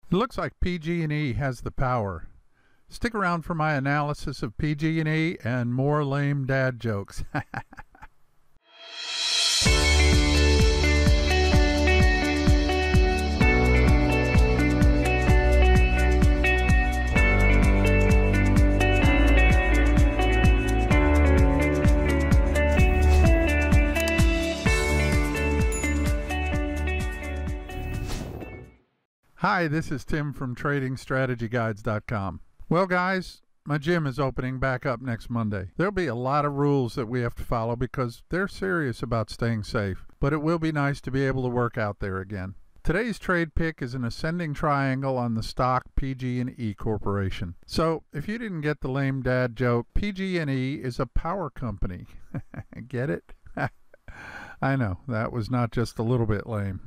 It looks like PG&E has the power. Stick around for my analysis of PG&E and more lame dad jokes. Hi, this is Tim from TradingStrategyGuides.com. Well, guys, my gym is opening back up next Monday. There'll be a lot of rules that we have to follow because they're serious about staying safe, but it will be nice to be able to work out there again. Today's trade pick is an ascending triangle on the stock PG&E Corporation. So, if you didn't get the lame dad joke, PG&E is a power company. Get it? I know, that was not just a little bit lame.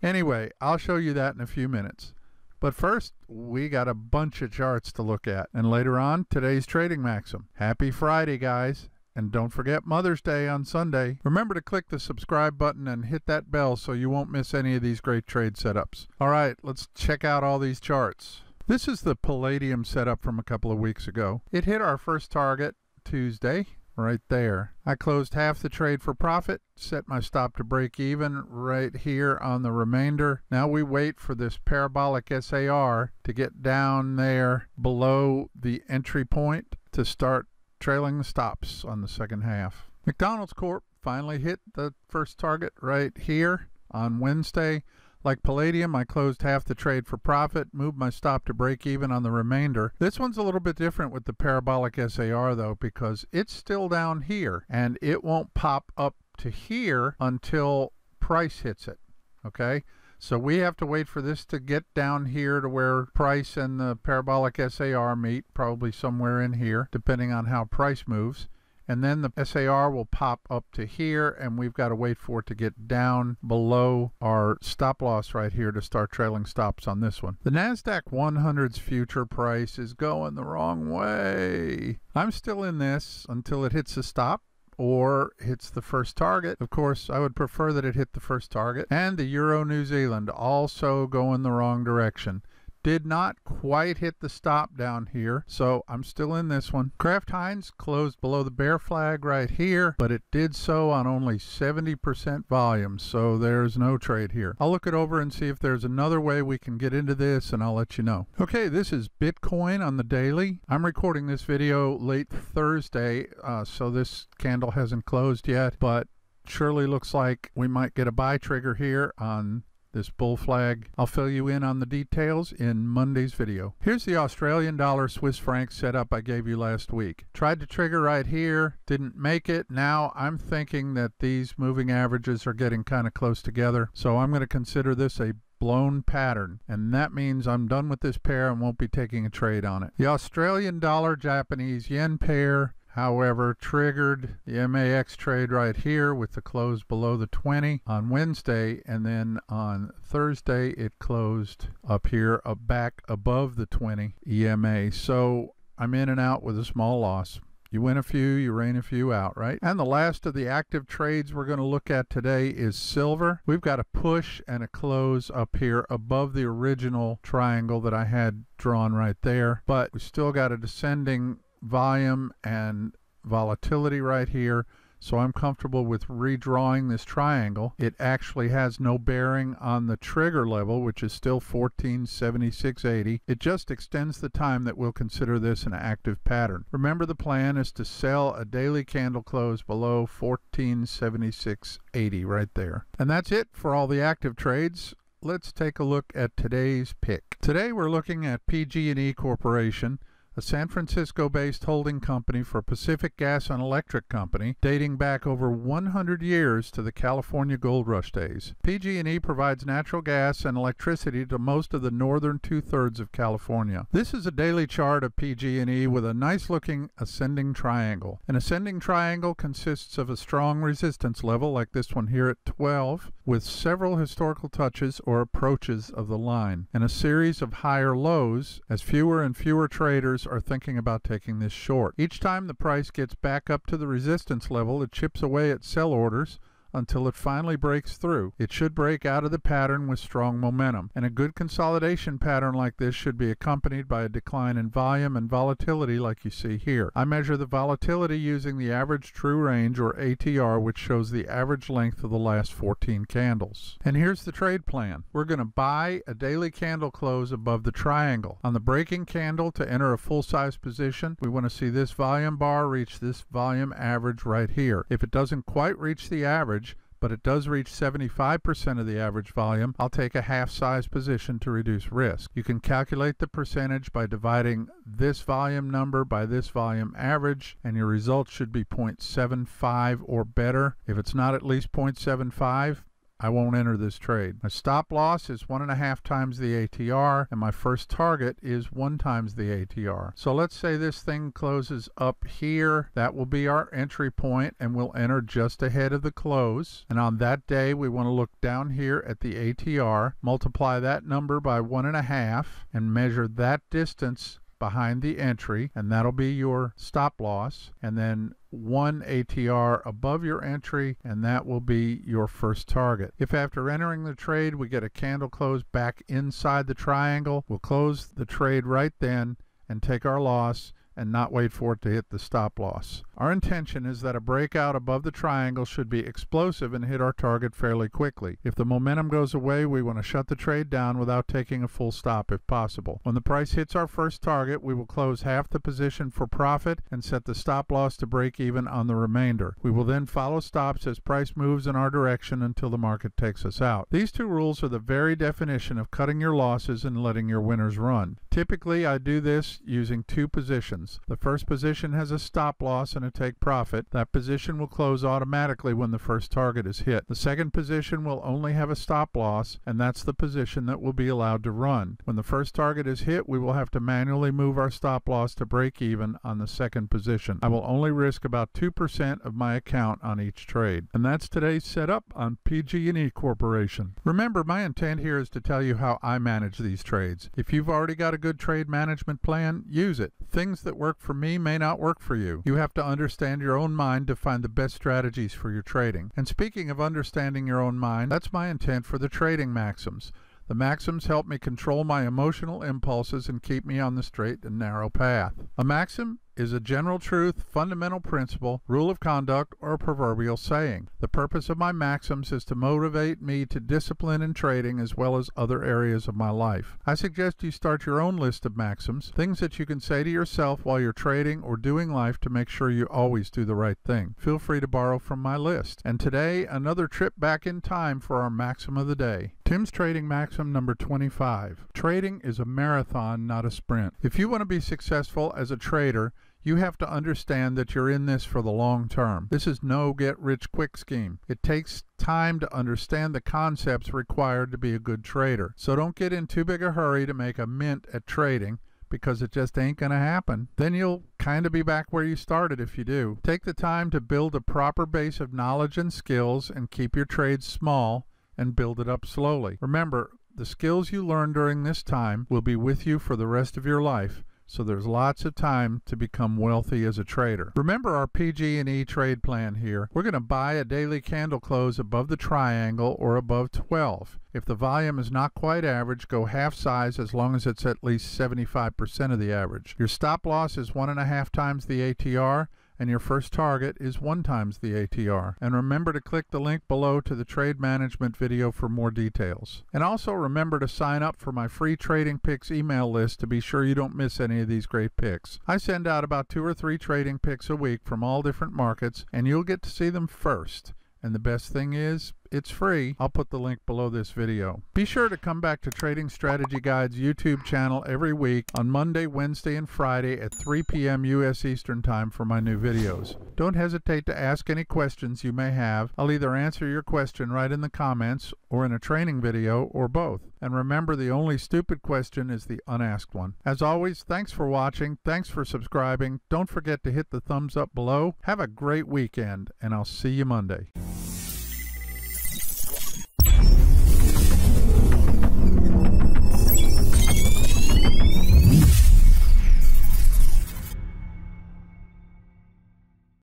Anyway, I'll show you that in a few minutes. But first, we got a bunch of charts to look at. And later on, today's trading maxim. Happy Friday, guys. And don't forget Mother's Day on Sunday. Remember to click the subscribe button and hit that bell so you won't miss any of these great trade setups. All right, let's check out all these charts. This is the Palladium setup from a couple of weeks ago. It hit our first target Tuesday. Right there. I closed half the trade for profit, set my stop to break even right here on the remainder. Now we wait for this parabolic SAR to get down there below the entry point to start trailing the stops on the second half. McDonald's Corp finally hit the first target right here on Wednesday. Like Palladium, I closed half the trade for profit, moved my stop to break even on the remainder. This one's a little bit different with the parabolic SAR though, because it's still down here and it won't pop up to here until price hits it. Okay, so we have to wait for this to get down here to where price and the parabolic SAR meet, probably somewhere in here, depending on how price moves. And then the SAR will pop up to here, and we've got to wait for it to get down below our stop loss right here to start trailing stops on this one. The Nasdaq 100's future price is going the wrong way. I'm still in this until it hits a stop or hits the first target. Of course, I would prefer that it hit the first target. And the Euro New Zealand also going the wrong direction. Did not quite hit the stop down here, so I'm still in this one. Kraft Heinz closed below the bear flag right here, but it did so on only 70% volume, so there's no trade here. I'll look it over and see if there's another way we can get into this, and I'll let you know. Okay, this is Bitcoin on the daily. I'm recording this video late Thursday, so this candle hasn't closed yet, but surely looks like we might get a buy trigger here on this bull flag. I'll fill you in on the details in Monday's video. Here's the Australian dollar Swiss franc setup I gave you last week. Tried to trigger right here, didn't make it. Now I'm thinking that these moving averages are getting kind of close together, so I'm going to consider this a blown pattern, and that means I'm done with this pair and won't be taking a trade on it. The Australian dollar Japanese yen pair, however, triggered the MAX trade right here with the close below the 20 on Wednesday, and then on Thursday it closed up here back above the 20 EMA. So I'm in and out with a small loss. You win a few, you rain a few out, right? And the last of the active trades we're going to look at today is silver. We've got a push and a close up here above the original triangle that I had drawn right there, but we still got a descending volume and volatility right here, so I'm comfortable with redrawing this triangle. It actually has no bearing on the trigger level, which is still 1476.80. It just extends the time that we'll consider this an active pattern. Remember, the plan is to sell a daily candle close below 1476.80 right there. And that's it for all the active trades. Let's take a look at today's pick. Today we're looking at PG&E Corporation, a San Francisco-based holding company for Pacific Gas and Electric Company, dating back over 100 years to the California Gold Rush days. PG&E provides natural gas and electricity to most of the northern two-thirds of California. This is a daily chart of PG&E with a nice-looking ascending triangle. An ascending triangle consists of a strong resistance level, like this one here at 12, with several historical touches or approaches of the line, and a series of higher lows as fewer and fewer traders are thinking about taking this short. Each time the price gets back up to the resistance level, it chips away at sell orders until it finally breaks through. It should break out of the pattern with strong momentum, and a good consolidation pattern like this should be accompanied by a decline in volume and volatility like you see here. I measure the volatility using the average true range, or ATR, which shows the average length of the last 14 candles. And here's the trade plan. We're going to buy a daily candle close above the triangle. On the breaking candle, to enter a full-size position, we want to see this volume bar reach this volume average right here. If it doesn't quite reach the average, but it does reach 75% of the average volume, I'll take a half-size position to reduce risk. You can calculate the percentage by dividing this volume number by this volume average, and your result should be 0.75 or better. If it's not at least 0.75, I won't enter this trade. My stop loss is 1.5 times the ATR, and my first target is 1 times the ATR. So let's say this thing closes up here. That will be our entry point, and we'll enter just ahead of the close. And on that day, we want to look down here at the ATR, multiply that number by 1.5, and measure that distance behind the entry, and that'll be your stop loss, and then 1 ATR above your entry, and that will be your first target. If after entering the trade we get a candle close back inside the triangle, we'll close the trade right then and take our loss and not wait for it to hit the stop loss. Our intention is that a breakout above the triangle should be explosive and hit our target fairly quickly. If the momentum goes away, we want to shut the trade down without taking a full stop if possible. When the price hits our first target, we will close half the position for profit and set the stop loss to break even on the remainder. We will then follow stops as price moves in our direction until the market takes us out. These two rules are the very definition of cutting your losses and letting your winners run. Typically, I do this using two positions. The first position has a stop loss and a take profit. That position will close automatically when the first target is hit. The second position will only have a stop loss, and that's the position that will be allowed to run. When the first target is hit, we will have to manually move our stop loss to break even on the second position. I will only risk about 2% of my account on each trade. And that's today's setup on PG&E Corporation. Remember, my intent here is to tell you how I manage these trades. If you've already got a good trade management plan, use it. Things that work for me may not work for you. You have to understand your own mind to find the best strategies for your trading. And speaking of understanding your own mind, that's my intent for the trading maxims. The maxims help me control my emotional impulses and keep me on the straight and narrow path. A maxim is a general truth, fundamental principle, rule of conduct, or proverbial saying. The purpose of my maxims is to motivate me to discipline in trading as well as other areas of my life. I suggest you start your own list of maxims, things that you can say to yourself while you're trading or doing life to make sure you always do the right thing. Feel free to borrow from my list. And today, another trip back in time for our maxim of the day. Tim's trading maxim number 25. Trading is a marathon, not a sprint. If you want to be successful as a trader, you have to understand that you're in this for the long term. This is no get-rich-quick scheme. It takes time to understand the concepts required to be a good trader. So don't get in too big a hurry to make a mint at trading, because it just ain't going to happen. Then you'll kind of be back where you started if you do. Take the time to build a proper base of knowledge and skills and keep your trades small and build it up slowly. Remember, the skills you learn during this time will be with you for the rest of your life. So there's lots of time to become wealthy as a trader. Remember our PG&E trade plan here. We're going to buy a daily candle close above the triangle or above 12. If the volume is not quite average, go half size as long as it's at least 75% of the average. Your stop loss is 1.5 times the ATR, and your first target is 1 times the ATR. And remember to click the link below to the trade management video for more details. And also remember to sign up for my free Trading Picks email list to be sure you don't miss any of these great picks. I send out about 2 or 3 trading picks a week from all different markets, and you'll get to see them first. And the best thing is, it's free. I'll put the link below this video. Be sure to come back to Trading Strategy Guide's YouTube channel every week on Monday, Wednesday, and Friday at 3 p.m. U.S. Eastern Time for my new videos. Don't hesitate to ask any questions you may have. I'll either answer your question right in the comments or in a training video or both. And remember, the only stupid question is the unasked one. As always, thanks for watching. Thanks for subscribing. Don't forget to hit the thumbs up below. Have a great weekend, and I'll see you Monday.